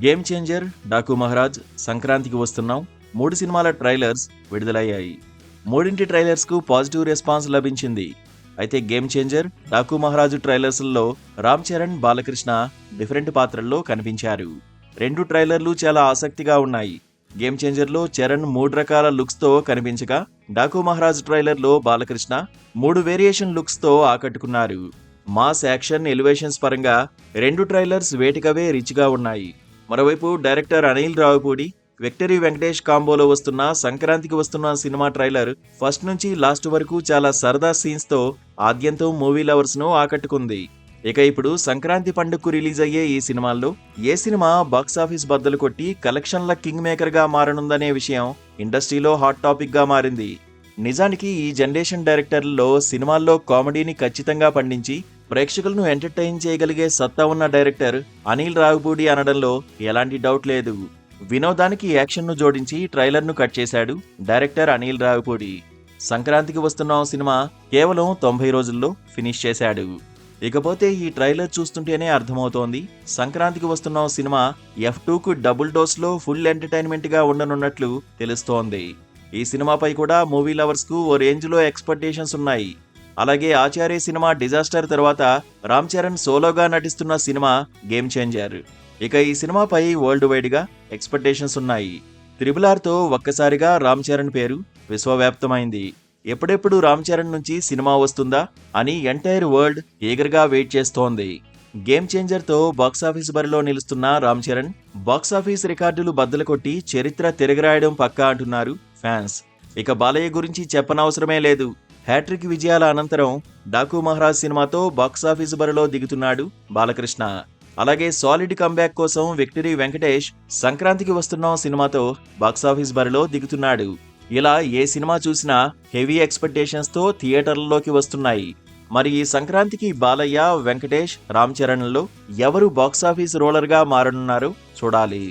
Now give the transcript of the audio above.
Game changer, Daaku Maharaj, సంక్రాంతికి వస్తున్నాం 3 సినిమాల ట్రైలర్స్ విడుదలయ్యాయి. మూడింటి ట్రైలర్స్కు పాజిటివ్ రెస్పాన్స్ లభించింది. అయితే గేమ్ చేంజర్, డాకు మహారాజు ట్రైలర్స్లో రామ్ చరణ్, బాలకృష్ణ డిఫరెంట్ పాత్రల్లో కనిపించారు. 2 ట్రైలర్లు చాలా ఆసక్తిగా ఉన్నాయి. గేమ్ చేంజర్లో చరణ్ 3 రకాల లుక్స్తో కనిపించగా, డాకు మహారాజ్ ట్రైలర్లో బాలకృష్ణ 3 వేరియేషన్ లుక్స్తో ఆకట్టుకున్నారు. మాస్, యాక్షన్, ఎలివేషన్స్ పరంగా 2 ట్రైలర్స్ వేటికవే రిచ్గా ఉన్నాయి. మరోవైపు డైరెక్టర్ అనిల్ రావిపూడి, విక్టరీ వెంకటేష్ కాంబోలో వస్తున్న సంక్రాంతికి వస్తున్న సినిమా ట్రైలర్ ఫస్ట్ నుంచి లాస్ట్ వరకు చాలా సరదా సీన్స్తో ఆద్యంతం మూవీ లవర్స్ను ఆకట్టుకుంది. ఇక ఇప్పుడు సంక్రాంతి పండుగకు రిలీజ్ అయ్యే ఈ సినిమాల్లో ఏ సినిమా బాక్సాఫీస్ బద్దలు కొట్టి కలెక్షన్ల కింగ్ మేకర్గా మారనుందనే విషయం ఇండస్ట్రీలో హాట్ టాపిక్గా మారింది. నిజానికి ఈ జనరేషన్ డైరెక్టర్లలో సినిమాల్లో కామెడీని ఖచ్చితంగా పండించి ప్రేక్షకులను ఎంటర్టైన్ చేయగలిగే సత్తా ఉన్న డైరెక్టర్ అనిల్ రావిపూడి అనడంలో ఎలాంటి డౌట్ లేదు. వినోదానికి యాక్షన్ను జోడించి ట్రైలర్ను కట్ చేశాడు డైరెక్టర్ అనిల్ రావిపూడి. సంక్రాంతికి వస్తున్న సినిమా కేవలం 90 రోజుల్లో ఫినిష్ చేశాడు. ఇకపోతే ఈ ట్రైలర్ చూస్తుంటేనే అర్థమవుతోంది సంక్రాంతికి వస్తున్న సినిమా F2కు డబుల్ డోస్లో ఫుల్ ఎంటర్టైన్మెంట్గా ఉండనున్నట్లు తెలుస్తోంది. ఈ సినిమాపై కూడా మూవీ లవర్స్కు ఓ రేంజ్లో ఎక్స్పెక్టేషన్స్ ఉన్నాయి. అలాగే ఆచార్య సినిమా డిజాస్టర్ తర్వాత రామ్ చరణ్ సోలోగా నటిస్తున్న సినిమా గేమ్ చేంజర్. ఇక ఈ సినిమాపై వరల్డ్ వైడ్గా ఎక్స్పెక్టేషన్స్ ఉన్నాయి. RRRతో ఒక్కసారిగా రామ్ చరణ్ పేరు విశ్వవ్యాప్తమైంది. ఎప్పుడెప్పుడు రామ్ చరణ్ నుంచి సినిమా వస్తుందా అని ఎంటైర్ వరల్డ్ ఈగర్గా వెయిట్ చేస్తోంది. గేమ్ చేంజర్తో బాక్సాఫీస్ బరిలో నిలుస్తున్న రామ్ చరణ్ బాక్సాఫీస్ రికార్డులు బద్దలు కొట్టి చరిత్ర తిరగరాయడం పక్కా అంటున్నారు ఫ్యాన్స్. ఇక బాలయ్య గురించి చెప్పనవసరమే లేదు. హ్యాట్రిక్ విజయాల అనంతరం డాకు మహారాజ్ సినిమాతో బాక్సాఫీస్ బరిలో దిగుతున్నాడు బాలకృష్ణ. అలాగే సాలిడ్ కంబ్యాక్ కోసం విక్టరీ వెంకటేష్ సంక్రాంతికి వస్తున్న సినిమాతో బాక్సాఫీస్ బరిలో దిగుతున్నాడు. ఇలా ఏ సినిమా చూసినా హెవీ ఎక్స్పెక్టేషన్స్తో థియేటర్లలోకి వస్తున్నాయి. మరి ఈ సంక్రాంతికి బాలయ్య, వెంకటేష్, రామ్ చరణ్లలో ఎవరు బాక్సాఫీస్ రోలర్గా మారనున్నారో చూడాలి.